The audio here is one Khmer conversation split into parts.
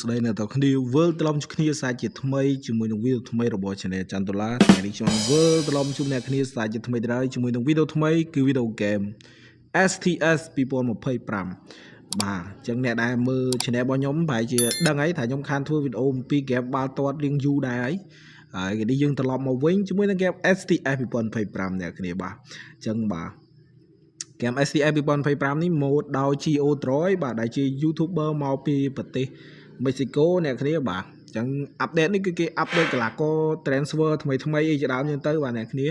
ស្ដីនៅតគ្នាវិលត្រឡប់ជួបគ្នាសាជាថ្មីជាមួយនឹងវីដេអូថ្មីរបស់ Channel ច័ន្ទដុល្លារថ្ងៃនេះខ្ញុំវិលត្រឡប់ជួបអ្នកគ្នាសាជាថ្មីដែរជាមួយនឹងវីដេអូថ្មីគឺវីដេអូហ្គេម STS 2025បាទអញ្ចឹងអ្នកដែលមើល Channel របស់ខ្ញុំប្រហែលជាដឹងហើយថាខ្ញុំខានធ្វើវីដេអូអំពីហ្គេមបាល់ទាត់រៀងយូរដែរហើយថ្ងៃនេះយើងត្រឡប់មកវិញជាមួយនឹងហ្គេម STS 2025អ្នកគ្នាបាទអញ្ចឹងបាទហ្គេម STS 2025នេះម៉ូដដោយ Gio Troy បាទដែលជា YouTuber មកពីប្រទេសមេស៊ីកូអ្នកគ្នាបាទអញ្ចឹងអាប់ដេតនេះគឺគេអាប់ដេតកីឡាករ transfer ថ្មីអីជាដើមហ្នឹងទៅបាទអ្នកគ្នា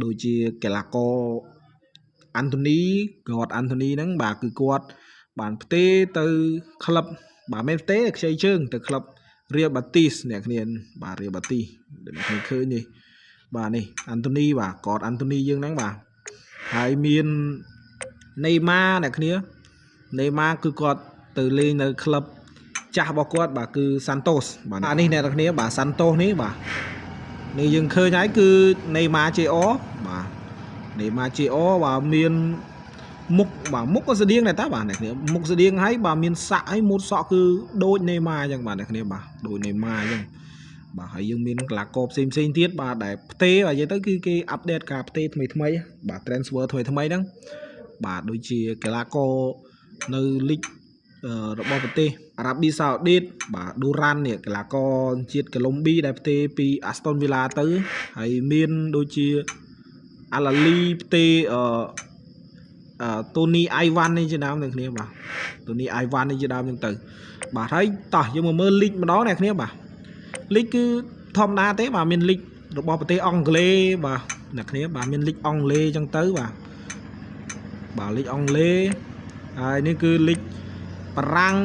ដូចជាកីឡាករអាន់តូនីគាត់អាន់តូនីហ្នឹងបាទគឺគាត់បានផ្ទេរទៅក្លឹបបាទមិនផ្ទេរខ្ចីជើងទៅក្លឹប Real Betis អ្នកគ្នាបាទ Real Betis ដែលឃើញនេះបាទនេះអាន់តូនីបាទគាត់អាន់តូនីយើងហ្នឹងបាទហើយមានណេម៉ាអ្នកគ្នាណេម៉ាគឺគាត់ទៅលេងនៅក្លឹបចាស់របស់គាត់បាទគឺ Santos បាទនេះអ្នកគ្នាបាទ Santos នេះបាទនេះយើងឃើញហើយគឺណេម៉ា JR បាទណេម៉ា JR បាទមានមុខបាទមុខក៏ស្តៀងដែរតាបាទអ្នកគ្នាមុខស្តៀងហើយបាទមានសាក់ហើយម៉ូតសក់គឺដូចណេម៉ាអញ្ចឹងបាទអ្នកគ្នាបាទដូចណេម៉ាអញ្ចឹងបាទហើយយើងមានកីឡាករផ្សេងទៀតបាទដែលផ្ទេរនិយាយទៅគឺគេអាប់ដេតការផ្ទេរថ្មីបាទ transfer ថ្មីហ្នឹងបាទដូចជាកីឡាករនៅលីករបស់ប្រទេសអារ៉ាប៊ីសាអូឌីតបាទឌូរ៉ាន់នេះកីឡាករជាតិកូឡុំប៊ីដែលផ្ទេរពី Aston Villa ទៅហើយមានដូចជាអាឡាលីផ្ទេរតូនីអៃវ៉ាន់នេះជាដើមអ្នកគ្នាបាទតូនីអៃវ៉ាន់នេះជាដើមហ្នឹងទៅបាទហើយតោះយើងមកមើលលីកម្ដងអ្នកគ្នាបាទលីកគឺធម្មតាទេបាទមានលីករបស់ប្រទេសអង់គ្លេសបាទអ្នកគ្នាបាទមានលីកអង់គ្លេសអញ្ចឹងទៅបាទលីកអង់គ្លេសហើយនេះគឺលីកបារាំង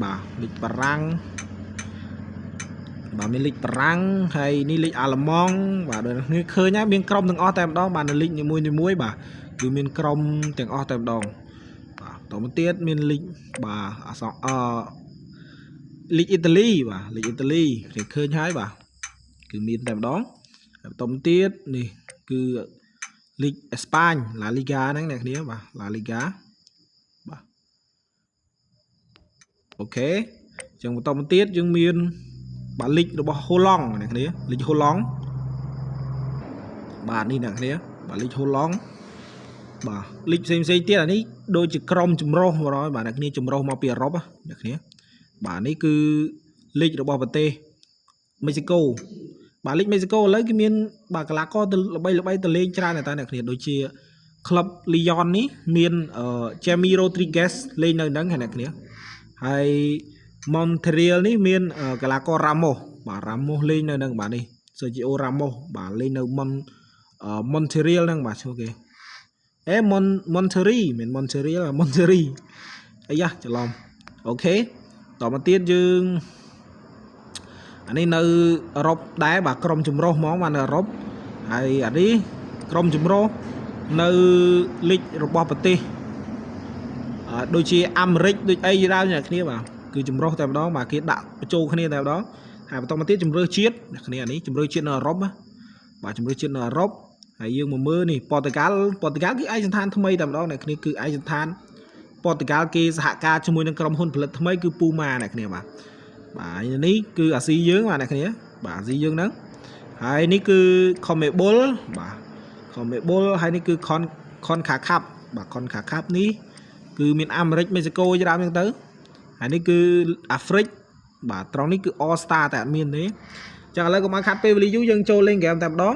បាទលីកបារាំងបាទមានលីកបារាំងហើយនេះលីកអាល្លឺម៉ង់បាទដូចនេះឃើញហើយមានក្រុមទាំងអស់តែម្ដងបាទនៅលីកនីមួយបាទគឺមានក្រុមទាំងអស់តែម្ដងបាទតទៅទៀតមានលីកបាទលីកអ៊ីតាលីបាទលីកអ៊ីតាលីគេឃើញហើយបាទគឺមានតែម្ដងហើយបន្តទៀតនេះគឺលីកអេស្ប៉ាញឡាលីហ្គាហ្នឹងអ្នកគ្នាបាទឡាលីហ្គាបាទអូខេអញ្ចឹងបន្តទៀតយើងមានបាទលីករបស់ហូឡង់អ្នកគ្នាលីកហូឡង់បាទនេះអ្នកគ្នាបាទលីកហូឡង់បាទលីកផ្សេងទៀតអានេះដូចជាក្រុមចម្រុះមកហើយបាទអ្នកគ្នាចម្រុះមកពីអឺរ៉ុបអ្នកគ្នាបាទនេះគឺលីករបស់ប្រទេសមេស៊ីកូបាទលីកមេស៊ីកូឥឡូវគឺមានបាទកីឡាករទៅល្បីទៅលេងច្រើនតែអ្នកគ្នាដូចជាក្លឹបលីយ៉ននេះមានJaime Rodriguez លេងនៅហ្នឹងអ្នកគ្នាហើយ Montreal នេះមានកីឡាករ Ramos បាទ Ramos លេងនៅហ្នឹងបាទនេះ Sergio Ramos បាទលេងនៅMontreal ហ្នឹងបាទឈ្មោះគេMonterrey មិន Montreal Monterrey អីយ៉ាច្រឡំអូខេតមកទៀតយើងអានេះនៅអឺរ៉ុបដែរបាទក្រុមចម្រុះហ្មងបាទនៅអឺរ៉ុបហើយអានេះក្រុមចម្រុះនៅលីករបស់ប្រទេសដូចជាអាមេរិកដូចអីដែរអ្នកគ្នាបាទគឺចម្រុះតែម្ដងបាទគេដាក់បញ្ចូលគ្នាតែម្ដងហើយបន្តមកទៀតជំរឿជាតិអ្នកគ្នាអានេះជំរឿជាតិនៅអឺរ៉ុបបាទជំរឿជាតិនៅអឺរ៉ុបហើយយើងមកមើលនេះប៉ូទុយហ្គាល់គឺឯកសណ្ឋានថ្មីតែម្ដងអ្នកគ្នាគឺឯកសណ្ឋានប៉ូទុយហ្គាល់គេសហការជាមួយនឹងក្រុមហ៊ុនផលិតថ្មីគឺ Puma អ្នកគ្នាបាទនេះគឺអាស៊ីយើងបាទអ្នកគ្នាបាទអាស៊ីយើងហ្នឹងហើយនេះគឺ CONMEBOL បាទ CONMEBOL ហើយនេះគឺ CONCACAF បាទ CONCACAF នេះគឺមានអាមេរិកមេស៊ីកូជាដើមហ្នឹងទៅហើយនេះគឺអាហ្វ្រិកបាទត្រង់នេះគឺ All Star តែអត់មានទេអញ្ចឹងឥឡូវកុំឲ្យខាត់ពេលវេលាយូរយើងចូលលេងហ្គេមតែម្ដង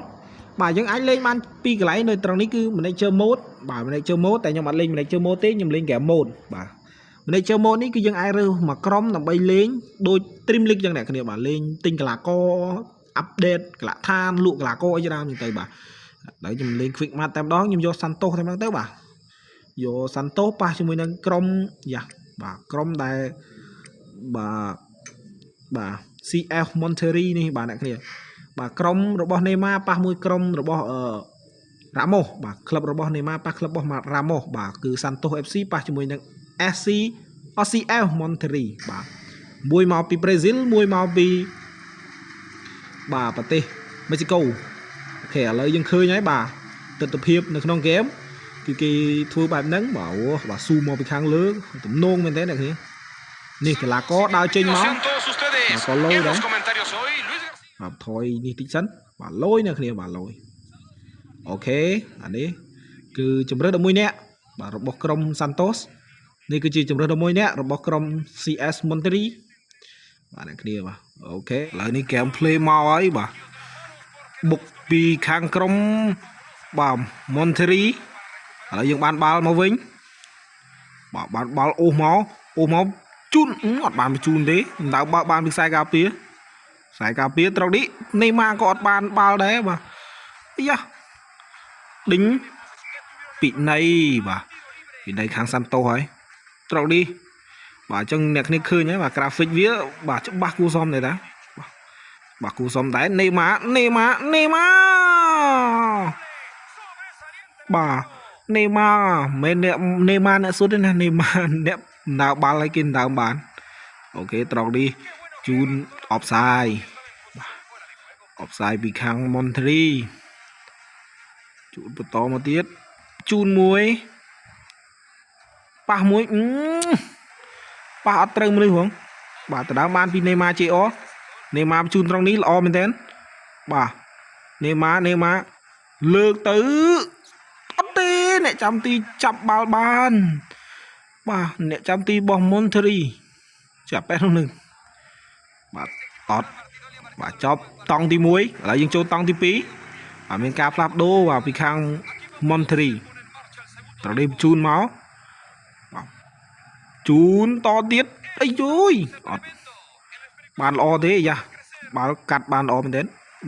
បាទយើងអាចលេងបានពីរកន្លែងនៅត្រង់នេះគឺ Manager Mode បាទ Manager Mode តែខ្ញុំអត់លេង Manager Mode ទេខ្ញុំលេង Game Mode បាទ Manager Mode នេះគឺយើងអាចរើសមកក្រុមដើម្បីលេងដូច Dream League ចឹងអ្នកគ្នាបាទលេងទិញកីឡាករអាប់ដេតកីឡាដ្ឋានលក់កីឡាករអីច្រើនចឹងទៅបាទហើយខ្ញុំលេង Quick Match តែម្ដងខ្ញុំយក Santos តែម្ដងទៅបាទយក Santos ប៉ះជាមួយនឹងក្រុមយ៉ាបាទក្រុមដែលបាទ CF Monterrey នេះបាទអ្នកគ្នាបាទក្រុមរបស់ Neymar ប៉ះមួយក្រុមរបស់Ramos បាទក្លឹបរបស់ Neymar ប៉ះក្លឹបរបស់ Ramos បាទគឺ Santos FC ប៉ះជាមួយនឹង CF Monterrey បាទមួយមកពីប្រេស៊ីលមួយមកពីបាទប្រទេសមេស៊ីកូអូខេឥឡូវយើងឃើញហើយបាទទស្សនវិជ្ជានៅក្នុងហ្គេមគឺគេធ្វើបែបហ្នឹងបាទស៊ូមកពីខាងលើទំនងមែនទេអ្នកគ្នា នេះកីឡាករដើរចេញមក todos ustedes có lôi en đấy. los comentarios hoy Luis García បាទថយនេះតិចសិនបាទលយអ្នកគ្នាបាទលយអូខេអានេះគឺជំរឿន11នាក់បាទរបស់ក្រុម Santos នេះគឺជាជំរឿន11នាក់របស់ក្រុម CS Monterrey បាទអ្នកគ្នាបាទអូខេឥឡូវនេះ game play មកហើយបាទបុកពីខាងក្រុមបាទ Monterrey ឥឡូវយើងបានបាល់មកវិញបាទបានបាល់អូសមកជូនអត់បានបញ្ជូនទេមិនដៅបើបានពីខ្សែការពារត្រង់នេះនេម៉ាក៏អត់បានបាល់ដែរបាទអាយ៉ាដេញពីណៃបាទពីណៃខាង Santos ហើយត្រង់នេះបាទអញ្ចឹងអ្នកគ្នាឃើញហើយបាទ graphic វាបាទច្បាស់គួរសមដែរតាបាទគួរសមដែរនេម៉ាបាទនេម៉ាមិនអ្នកនេម៉ាអ្នកសុទ្ធទេណានេម៉ាអ្នកដើរបាល់ឲ្យគេដើមបានអូខេត្រង់នេះជូនអបសាយពីខាង Monterrey ជូនបន្តមកទៀតជូនមួយប៉ះមួយប៉ះអត់ត្រូវមនុស្សហ្មងបាទដណ្ដើមបានពីនេម៉ា JR នេម៉ាជូនត្រង់នេះល្អមែនទែនបាទនេម៉ាលើកទៅអត់ទេអ្នកចាំទីចាប់បាល់បានបាទអ្នកចាំទីរបស់ Monterrey ចាប់បែបនោះនឹងបាទអត់បាទចប់តង់ទី1ឥឡូវយើងចូលតង់ទី2បាទមានការផ្លាស់ប្ដូរបាទពីខាង Monterrey ត្រូវនេះជូនមកបាទជូនតទៀតអីយយអត់បានល្អទេយ៉ាបាល់កាត់បានល្អមែនទេ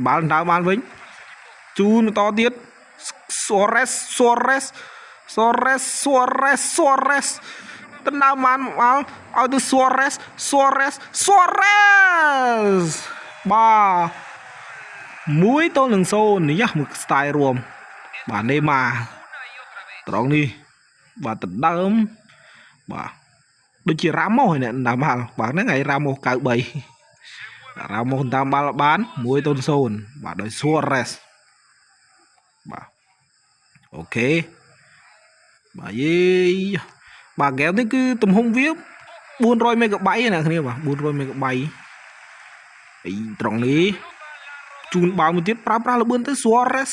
បាល់ដើរបានវិញជូនតទៀត Suarez ដណ្ដើមបានបាល់ឲ្យទៅ Suarez បាទ1-0នេះយ៉ាមួយ style រួមបាទនេម៉ាត្រង់នេះបាទដណ្ដើមបាទដូចជារ៉ាម៉ូសហ្នឹងដណ្ដើមបាល់បាទហ្នឹងហើយរ៉ាម៉ូស93រ៉ាម៉ូសដណ្ដើមបាល់បាន1-0បាទដោយ Suarez បាទអូខេបាទយេបាទហ្គេមនេះគឺទំហំវា400 MB ណាគ្នាបាទ400 MB ពីត្រង់នេះជូនបាល់មួយទៀតប្រើលបឿនទៅ Suarez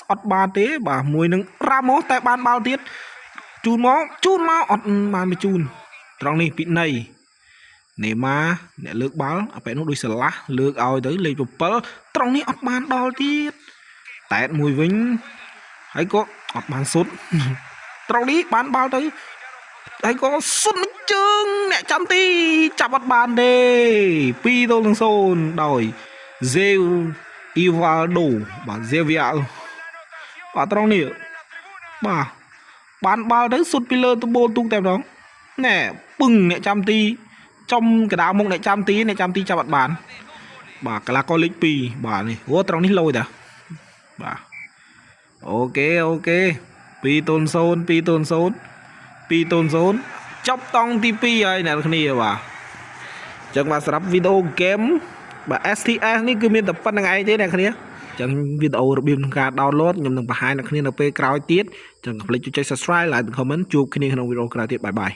អត់បានទេបាទមួយនឹង Ramos តែបានបាល់ទៀតជូនមកអត់បានបញ្ជូនត្រង់នេះពីណៃនេម៉ាអ្នកលើកបាល់អាប៉ែនោះដូចស្រឡះលើកឲ្យទៅលេខ7ត្រង់នេះអត់បានដល់ទៀតតែតមួយវិញហើយក៏អត់បានសុទ្ធត្រង់នេះបានបាល់ទៅហើយក៏សុទ្ធនឹងជើងអ្នកចាំទីចាប់អត់បានទេ2-0ដោយ Ivaldo បាទ Xavier បាទត្រង់នេះបាទបានបាល់ទៅសុទ្ធពីលើតបូលទូកតែម្ដងណែពឹងអ្នកចាំទីចំកដៅមុខអ្នកចាំទីចាប់អត់បានបាទកីឡាករលេខ2បាទនេះអូត្រង់នេះលយតាបាទអូខេ2-0ចប់តង់ទី2ហើយអ្នកគ្នាបាទអញ្ចឹងបាទសម្រាប់វីដេអូហ្គេមបាទ STS នេះគឺមានតែប៉ុណ្្នឹងឯងទេអ្នកគ្នាអញ្ចឹងវីដេអូរបៀបក្នុងការ download ខ្ញុំនឹងបង្ហាញអ្នកគ្នានៅពេលក្រោយទៀតអញ្ចឹងកុំភ្លេចចុច subscribe like និង comment ជួបគ្នាក្នុងវីដេអូក្រោយទៀតបាយ